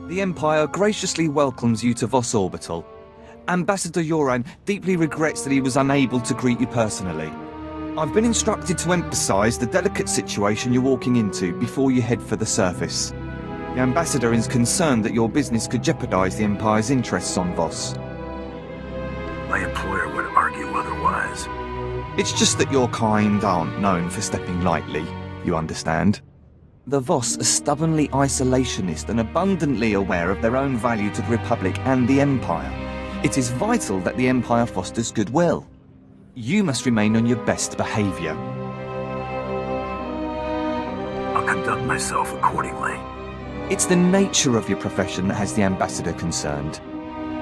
The Empire graciously welcomes you to Voss Orbital. Ambassador Yoran deeply regrets that he was unable to greet you personally. I've been instructed to emphasize the delicate situation you're walking into before you head for the surface. The Ambassador is concerned that your business could jeopardize the Empire's interests on Voss. My employer would argue otherwise. It's just that your kind aren't known for stepping lightly, you understand? The Voss are stubbornly isolationist and abundantly aware of their own value to the Republic and the Empire. It is vital that the Empire fosters goodwill. You must remain on your best behavior. I'll conduct myself accordingly. It's the nature of your profession that has the Ambassador concerned.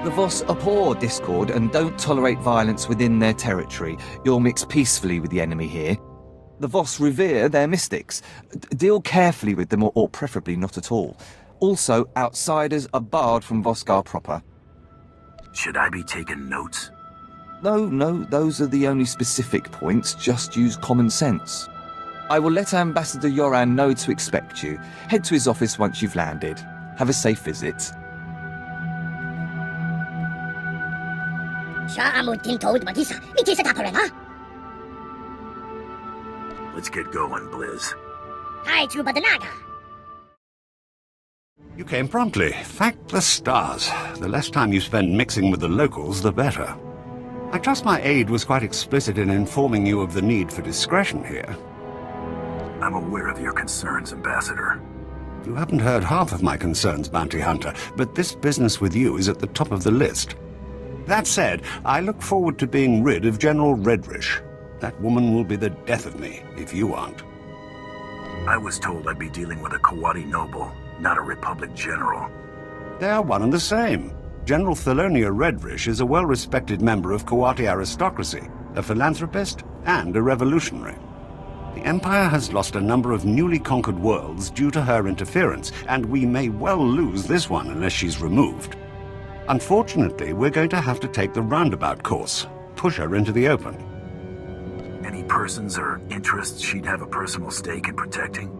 The Voss abhor discord and don't tolerate violence within their territory. You'll mix peacefully with the enemy here. The Voss revere their mystics. Deal carefully with them, or preferably not at all. Also, outsiders are barred from Voskar proper. Should I be taking notes? No, those are the only specific points. Just use common sense. I will let Ambassador Yoran know to expect you. Head to his office once you've landed. Have a safe visit. Let's get going, Blizz. You came promptly. Thank the stars. The less time you spend mixing with the locals, the better. I trust my aide was quite explicit in informing you of the need for discretion here. I'm aware of your concerns, Ambassador. You haven't heard half of my concerns, Bounty Hunter, but this business with you is at the top of the list. That said, I look forward to being rid of General Redrish. That woman will be the death of me, if you aren't. I was told I'd be dealing with a Kawati noble, not a Republic general. They are one and the same. General Thalonia Redrish is a well-respected member of Kawati aristocracy, a philanthropist, and a revolutionary. The Empire has lost a number of newly conquered worlds due to her interference, and we may well lose this one unless she's removed. Unfortunately, we're going to have to take the roundabout course, push her into the open. Any persons or interests she'd have a personal stake in protecting?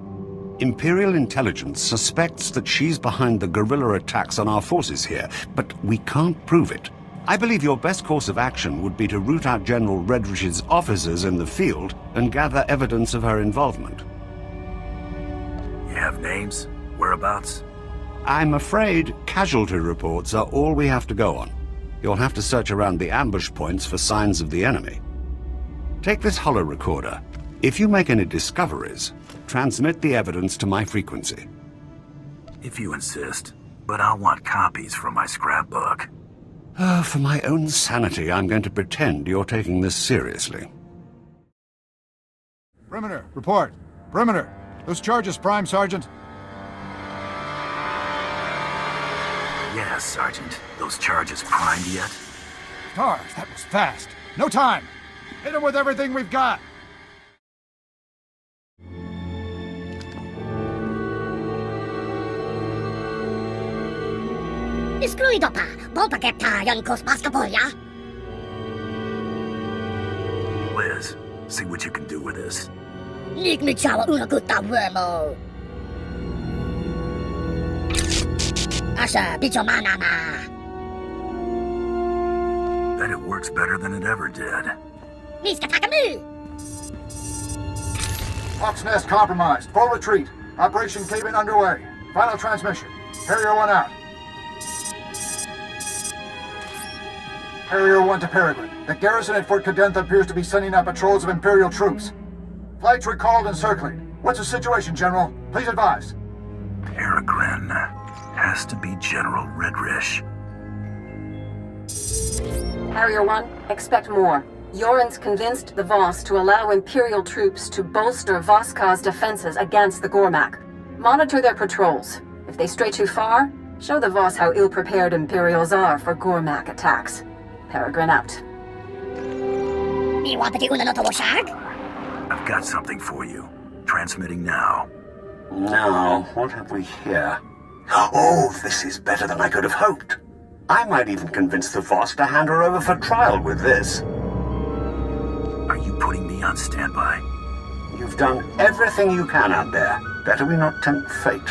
Imperial intelligence suspects that she's behind the guerrilla attacks on our forces here, but we can't prove it. I believe your best course of action would be to root out General Redrish's officers in the field and gather evidence of her involvement. You have names? Whereabouts? I'm afraid casualty reports are all we have to go on. You'll have to search around the ambush points for signs of the enemy. Take this holo recorder. If you make any discoveries, transmit the evidence to my frequency. If you insist, but I'll want copies from my scrapbook. For my own sanity, I'm going to pretend you're taking this seriously. Perimeter, report. Perimeter. Those charges, Prime Sergeant. Yes, Sergeant. Those charges primed yet? Stars, that was fast. No time. Hit them with everything we've got. Liz, see what you can do with this. Bet it works better than it ever did. Hawk's Nest compromised. Full retreat. Operation Cave-In underway. Final transmission. Harrier 1 out. Harrier 1 to Peregrine. The garrison at Fort Cadentha appears to be sending out patrols of Imperial troops. Flights recalled and circling. What's the situation, General? Please advise. Peregrine. Has to be General Redrish. Harrier 1, expect more. Yoren's convinced the Voss to allow Imperial troops to bolster Voskar's defenses against the Gormak. Monitor their patrols. If they stray too far, show the Voss how ill-prepared Imperials are for Gormak attacks. Peregrine out. I've got something for you. Transmitting now. Now, what have we here? Oh, this is better than I could have hoped. I might even convince the Voss to hand her over for trial with this. Are you putting me on standby? You've done everything you can out there. Better we not tempt fate.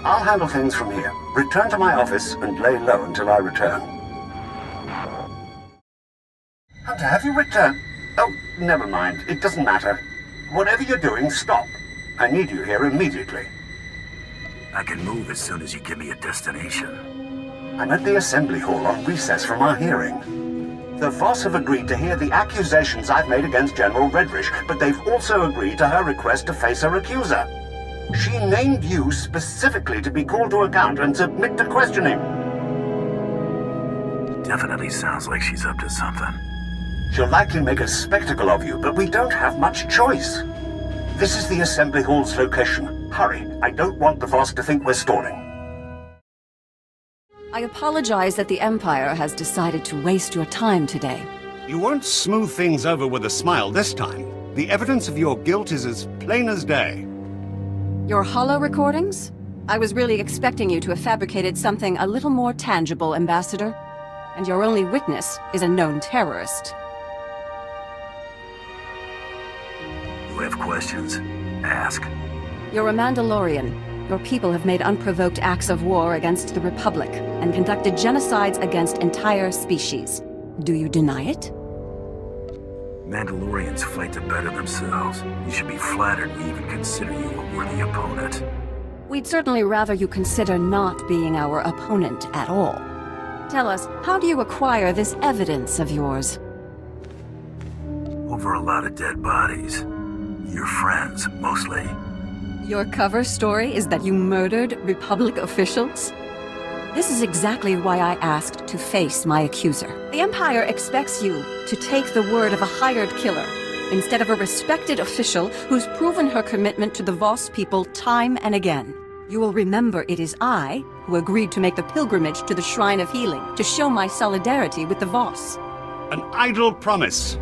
I'll handle things from here. Return to my office and lay low until I return. Hunter, have you returned? Oh, never mind. It doesn't matter. Whatever you're doing, stop. I need you here immediately. I can move as soon as you give me a destination. I'm at the Assembly Hall on recess from our hearing. The Voss have agreed to hear the accusations I've made against General Redrish, but they've also agreed to her request to face her accuser. She named you specifically to be called to account and submit to questioning. Definitely sounds like she's up to something. She'll likely make a spectacle of you, but we don't have much choice. This is the Assembly Hall's location. Hurry, I don't want the Voss to think we're stalling. I apologize that the Empire has decided to waste your time today. You won't smooth things over with a smile this time. The evidence of your guilt is as plain as day. Your holo recordings? I was really expecting you to have fabricated something a little more tangible, Ambassador. And your only witness is a known terrorist. You have questions? Ask. You're a Mandalorian. Your people have made unprovoked acts of war against the Republic and conducted genocides against entire species. Do you deny it? Mandalorians fight to better themselves. You should be flattered we even consider you a worthy opponent. We'd certainly rather you consider not being our opponent at all. Tell us, how do you acquire this evidence of yours? Over a lot of dead bodies. Your friends, mostly. Your cover story is that you murdered Republic officials? This is exactly why I asked to face my accuser. The Empire expects you to take the word of a hired killer, instead of a respected official who's proven her commitment to the Voss people time and again. You will remember it is I who agreed to make the pilgrimage to the Shrine of Healing to show my solidarity with the Voss. An idle promise.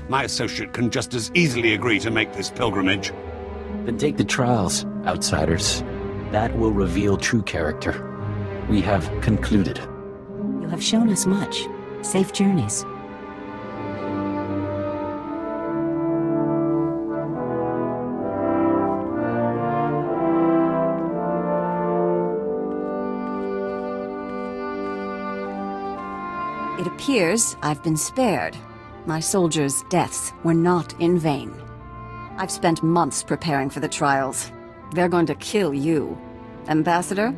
My associate can just as easily agree to make this pilgrimage. Then take the trials, outsiders. That will reveal true character. We have concluded. You have shown us much. Safe journeys. It appears I've been spared. My soldiers' deaths were not in vain. I've spent months preparing for the trials. They're going to kill you. Ambassador?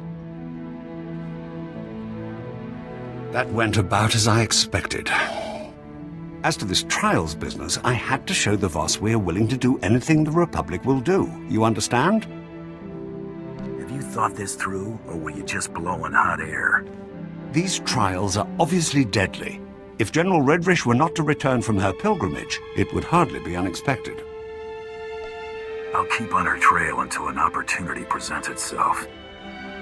That went about as I expected. As to this trials business, I had to show the Voss we're willing to do anything the Republic will do. You understand? Have you thought this through, or were you just blowing hot air? These trials are obviously deadly. If General Redrish were not to return from her pilgrimage, it would hardly be unexpected. I'll keep on her trail until an opportunity presents itself.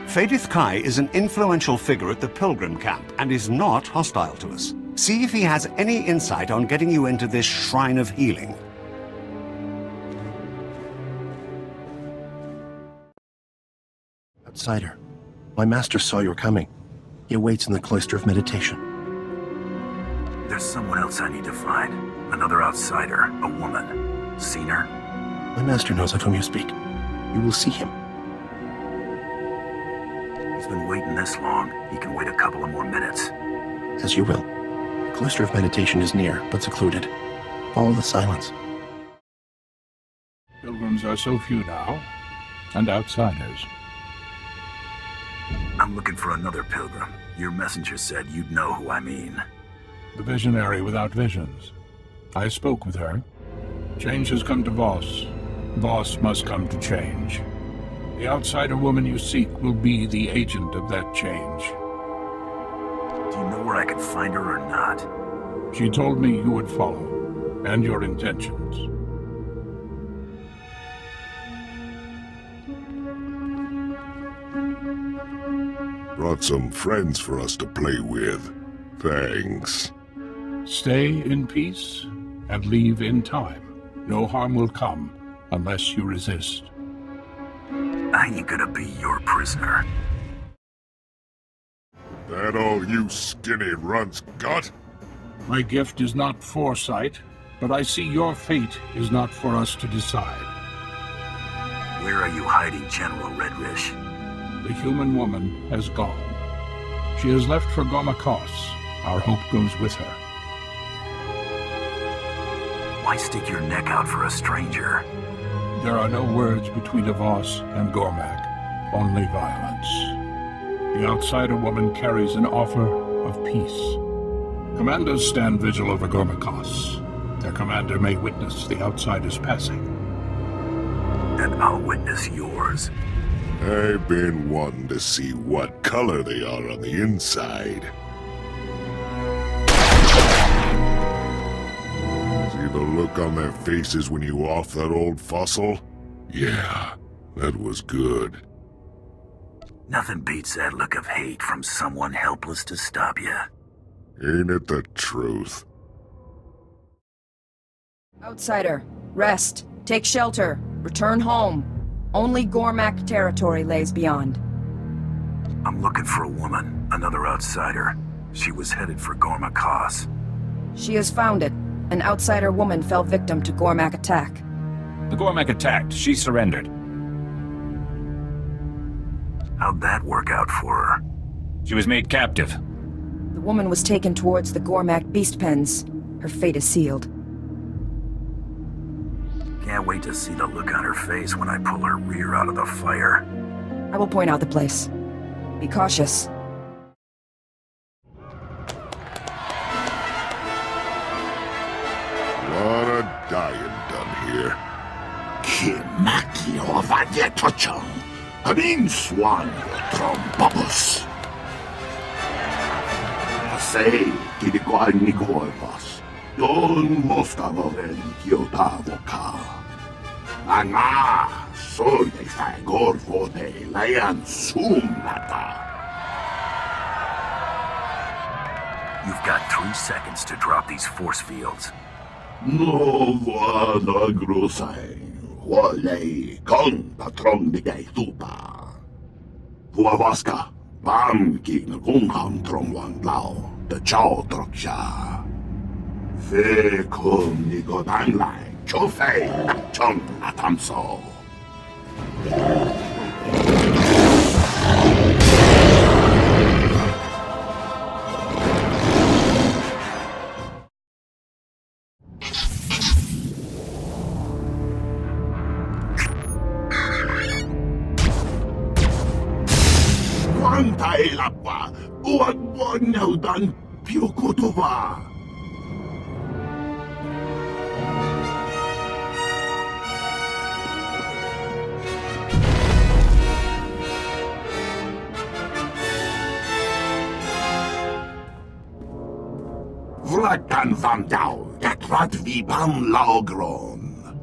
Fadith Kai is an influential figure at the Pilgrim camp and is not hostile to us. See if he has any insight on getting you into this Shrine of Healing. Outsider, my master saw you were coming. He awaits in the cloister of meditation. There's someone else I need to find. Another outsider, a woman. Seen her? My master knows of whom you speak. You will see him. He's been waiting this long. He can wait a couple of more minutes. As you will. The cloister of meditation is near, but secluded. Follow the silence. Pilgrims are so few now, and outsiders. I'm looking for another pilgrim. Your messenger said you'd know who I mean. The visionary without visions. I spoke with her. Change has come to Voss. Voss must come to change. The outsider woman you seek will be the agent of that change. Do you know where I can find her or not? She told me you would follow, and your intentions. Brought some friends for us to play with. Thanks. Stay in peace, and leave in time. No harm will come, unless you resist. I ain't gonna be your prisoner. That all you skinny runts got? My gift is not foresight, but I see your fate is not for us to decide. Where are you hiding General Redrish? The human woman has gone. She has left for Gormakos. Our hope goes with her. Why stick your neck out for a stranger? There are no words between a Voss and Gormak, only violence. The outsider woman carries an offer of peace. Commanders stand vigil over Gormakos. Their commander may witness the outsider's passing. And I'll witness yours. I've been wanting to see what color they are on the inside. See the look on their faces when you off that old fossil? Yeah, that was good. Nothing beats that look of hate from someone helpless to stop you. Ain't it the truth? Outsider, rest, take shelter, return home. Only Gormak territory lays beyond. I'm looking for a woman, another outsider. She was headed for Gormakos. She has found it. An outsider woman fell victim to Gormak attack. The Gormak attacked. She surrendered. How'd that work out for her? She was made captive. The woman was taken towards the Gormak beast pens. Her fate is sealed. Can't wait to see the look on her face when I pull her rear out of the fire. I will point out the place. Be cautious. Lot of dying done here. Kimakio Vadietochon. Amin Swan Trombobus. Say, Kidikoan Nigoivas. Don Mostavoven Kiotavoka. Ana, soy de Fagor for the Lion Sumata. You've got 3 seconds to drop these force fields. No vada grosai. Wale con patron de Gaitupa. Huavaska. Bam king Gungham Trom Wan Lao. The Chow Troksha. Fe kun Nigo Danlai. Chofei Chong Atamso. Quantay Lapa. Uwag Naudan Piokotova. Vlakan Van Dau, Gatrat Vibam Laogron.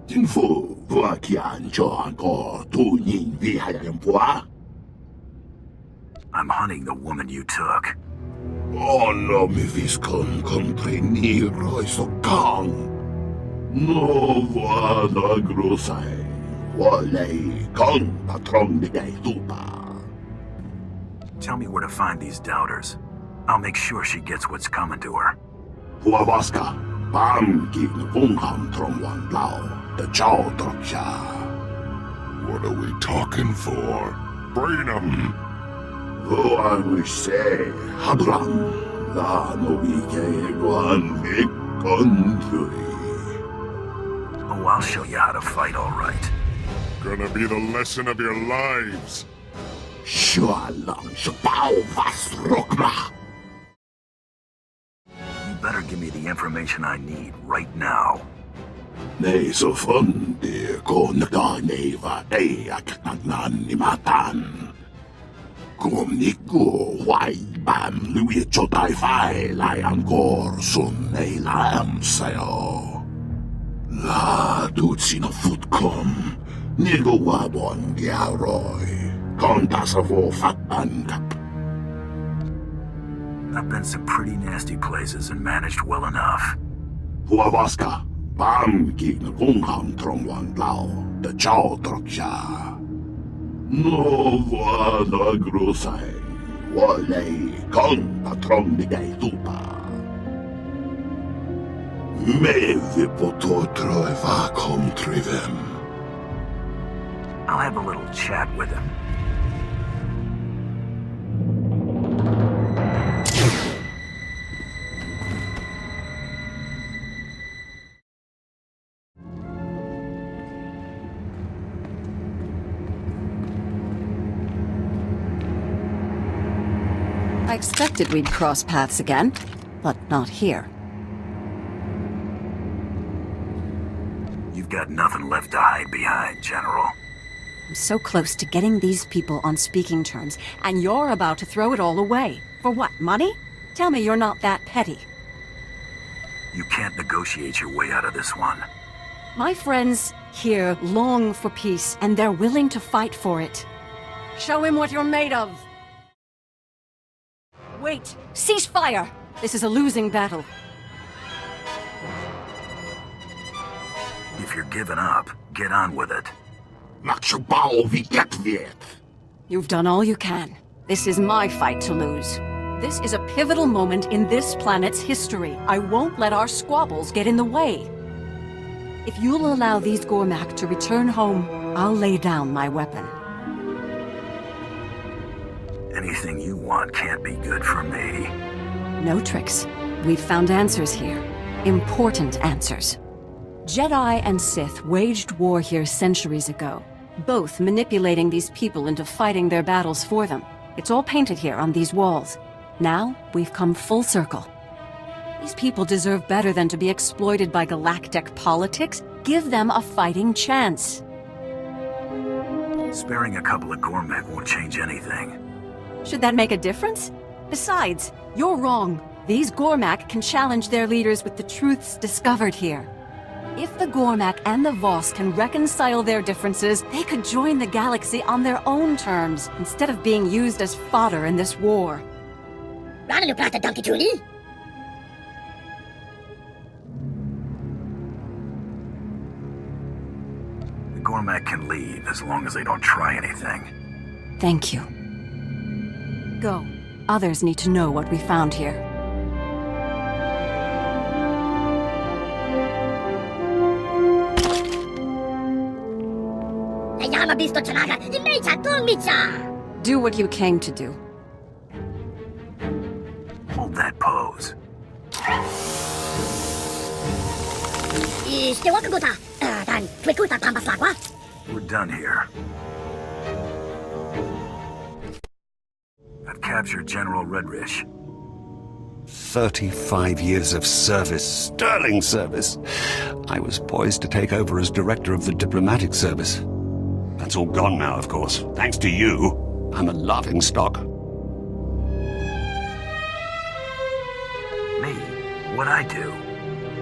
Jinfu, Vuakian Johanko, Tu Yin Vihayampoa. I'm hunting the woman you took. Oh no, mi viscon compreniro isokang. No vada grosai. Wale con patron de Gaitupa. Tell me where to find these doubters. I'll make sure she gets what's coming to her. Huavaska, Bam King Gungham Trom Wan Lao, the Chow Troksha. What are we talking for? Bring 'em! Though I wish say, Habram, La Novike Guan Vic Country. Oh, I'll show you how to fight, all right. Gonna be the lesson of your lives. Shualang Shabao Vas Rokma. You better give me the information I need right now. Nei so fundi ko nagdaneva ak nagnanimatan. Kung niku wai bam luwi chotai fai lai angkor sun nei lam sayo. La dutsi no futkom nigo wabon giaroy. Kontasavo fatban kap. I've been some pretty nasty places and managed well enough. Huavaska, Bam King Gungham Trom Wan Lao, the Chow Troksha. No vada grosai, Wale con patron de Gaitupa. Me vi pototro eva contrivem. I'll have a little chat with him. I expected we'd cross paths again, but not here. You've got nothing left to hide behind, General. I'm so close to getting these people on speaking terms, and you're about to throw it all away. For what, money? Tell me you're not that petty. You can't negotiate your way out of this one. My friends here long for peace, and they're willing to fight for it. Show him what you're made of! Wait! Cease fire! This is a losing battle. If you're giving up, get on with it. You've done all you can. This is my fight to lose. This is a pivotal moment in this planet's history. I won't let our squabbles get in the way. If you'll allow these Gormak to return home, I'll lay down my weapon. Anything you want can't be good for me. No tricks. We've found answers here. Important answers. Jedi and Sith waged war here centuries ago, both manipulating these people into fighting their battles for them. It's all painted here on these walls. Now, we've come full circle. These people deserve better than to be exploited by galactic politics. Give them a fighting chance. Sparing a couple of Gormak won't change anything. Should that make a difference? Besides, you're wrong. These Gormak can challenge their leaders with the truths discovered here. If the Gormak and the Voss can reconcile their differences, they could join the galaxy on their own terms, instead of being used as fodder in this war. The Gormak can leave as long as they don't try anything. Thank you. Go. Others need to know what we found here. Do what you came to do. Hold that pose. We're done here. I've captured General Redrish. 35 years of service, sterling service. I was poised to take over as director of the diplomatic service. That's all gone now, of course. Thanks to you, I'm a laughing stock. Me? What'd I do?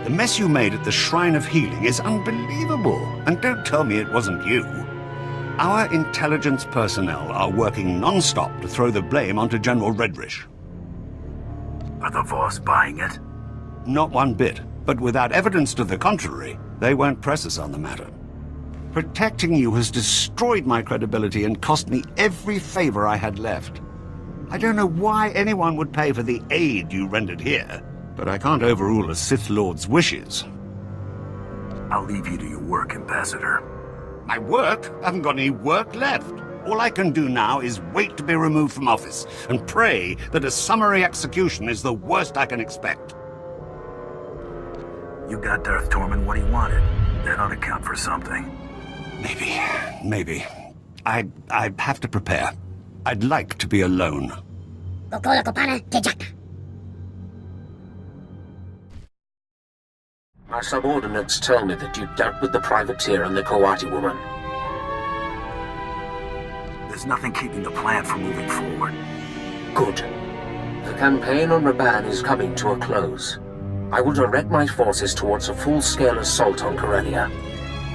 The mess you made at the Shrine of Healing is unbelievable. And don't tell me it wasn't you. Our intelligence personnel are working non-stop to throw the blame onto General Redrish. Are the Voss buying it? Not one bit. But without evidence to the contrary, they won't press us on the matter. Protecting you has destroyed my credibility and cost me every favor I had left. I don't know why anyone would pay for the aid you rendered here, but I can't overrule a Sith Lord's wishes. I'll leave you to your work, Ambassador. My work? I haven't got any work left. All I can do now is wait to be removed from office and pray that a summary execution is the worst I can expect. You got Darth Tormund what he wanted. That ought to count for something. Maybe. I have to prepare. I'd like to be alone. My subordinates tell me that you dealt with the privateer and the Kawati woman. There's nothing keeping the plan from moving forward. Good. The campaign on Raban is coming to a close. I will direct my forces towards a full-scale assault on Corellia.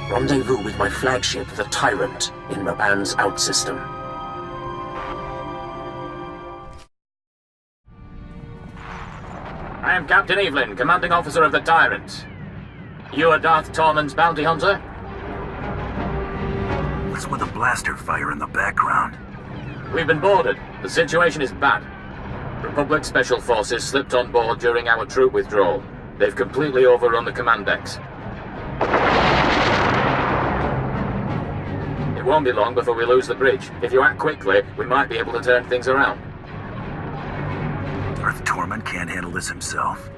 Rendezvous with my flagship, the Tyrant, in Raban's outsystem. I am Captain Evelyn, commanding officer of the Tyrant. You are Darth Tormund's bounty hunter? What's with the blaster fire in the background? We've been boarded. The situation is bad. Republic Special Forces slipped on board during our troop withdrawal. They've completely overrun the command decks. It won't be long before we lose the bridge. If you act quickly, we might be able to turn things around. Darth Tormund can't handle this himself.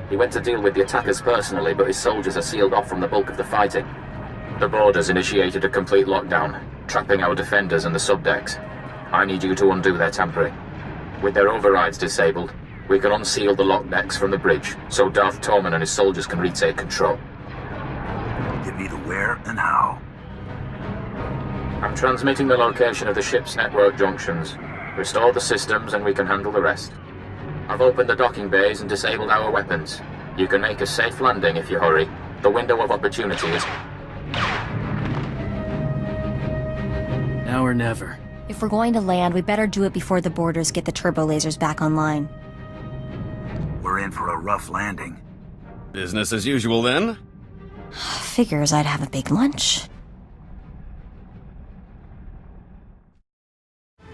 He went to deal with the attackers personally, but his soldiers are sealed off from the bulk of the fighting. The borders initiated a complete lockdown, trapping our defenders and the subdecks. I need you to undo their tampering. With their overrides disabled, we can unseal the lock decks from the bridge, so Darth Tormund and his soldiers can retake control. Give me the where and how. I'm transmitting the location of the ship's network junctions. Restore the systems and we can handle the rest. I've opened the docking bays and disabled our weapons. You can make a safe landing if you hurry. The window of opportunity is... Now or never. If we're going to land, we better do it before the boarders get the turbo lasers back online. We're in for a rough landing. Business as usual, then? Figures I'd have a big lunch.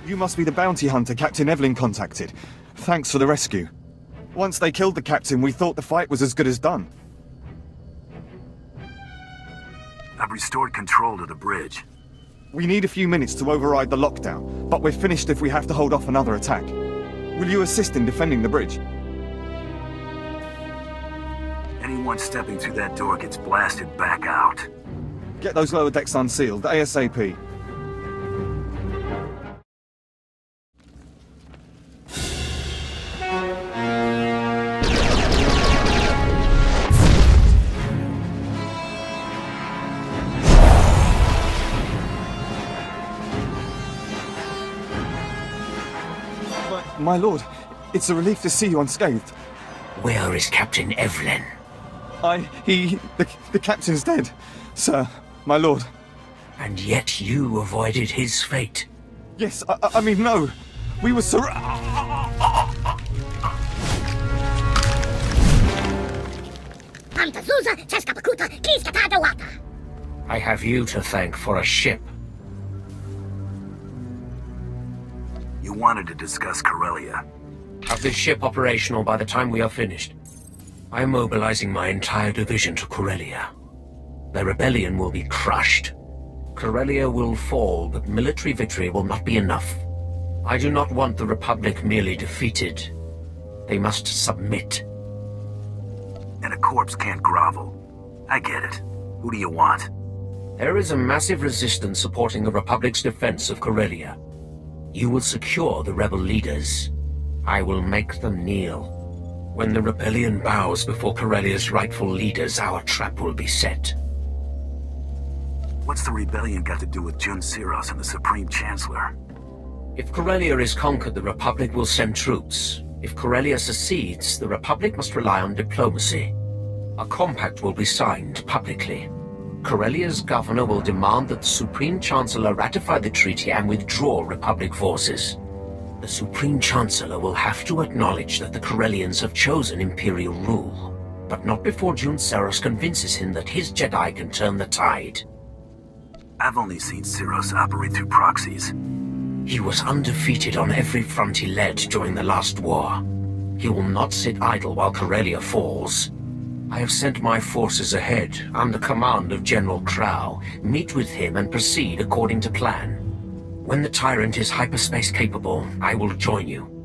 You must be the bounty hunter Captain Evelyn contacted. Thanks for the rescue. Once they killed the captain, we thought the fight was as good as done. I've restored control to the bridge. We need a few minutes to override the lockdown, but we're finished if we have to hold off another attack. Will you assist in defending the bridge? Anyone stepping through that door gets blasted back out. Get those lower decks unsealed, ASAP. My lord, it's a relief to see you unscathed. Where is Captain Evelyn? The captain's dead, sir, my lord. And yet you avoided his fate. Yes, I mean, no. We were I have you to thank for a ship. You wanted to discuss Corellia. Have this ship operational by the time we are finished. I am mobilizing my entire division to Corellia. The rebellion will be crushed. Corellia will fall, but military victory will not be enough. I do not want the Republic merely defeated. They must submit. And a corpse can't grovel. I get it. Who do you want? There is a massive resistance supporting the Republic's defense of Corellia. You will secure the rebel leaders. I will make them kneel. When the rebellion bows before Corellia's rightful leaders, our trap will be set. What's the rebellion got to do with Jun Siros and the Supreme Chancellor? If Corellia is conquered, the Republic will send troops. If Corellia secedes, the Republic must rely on diplomacy. A compact will be signed publicly. Corellia's governor will demand that the Supreme Chancellor ratify the treaty and withdraw Republic forces. The Supreme Chancellor will have to acknowledge that the Corellians have chosen Imperial rule, but not before Jun Siros convinces him that his Jedi can turn the tide. I've only seen Siros operate through proxies. He was undefeated on every front he led during the last war. He will not sit idle while Corellia falls. I have sent my forces ahead, under command of General Crow. Meet with him and proceed according to plan. When the tyrant is hyperspace capable, I will join you.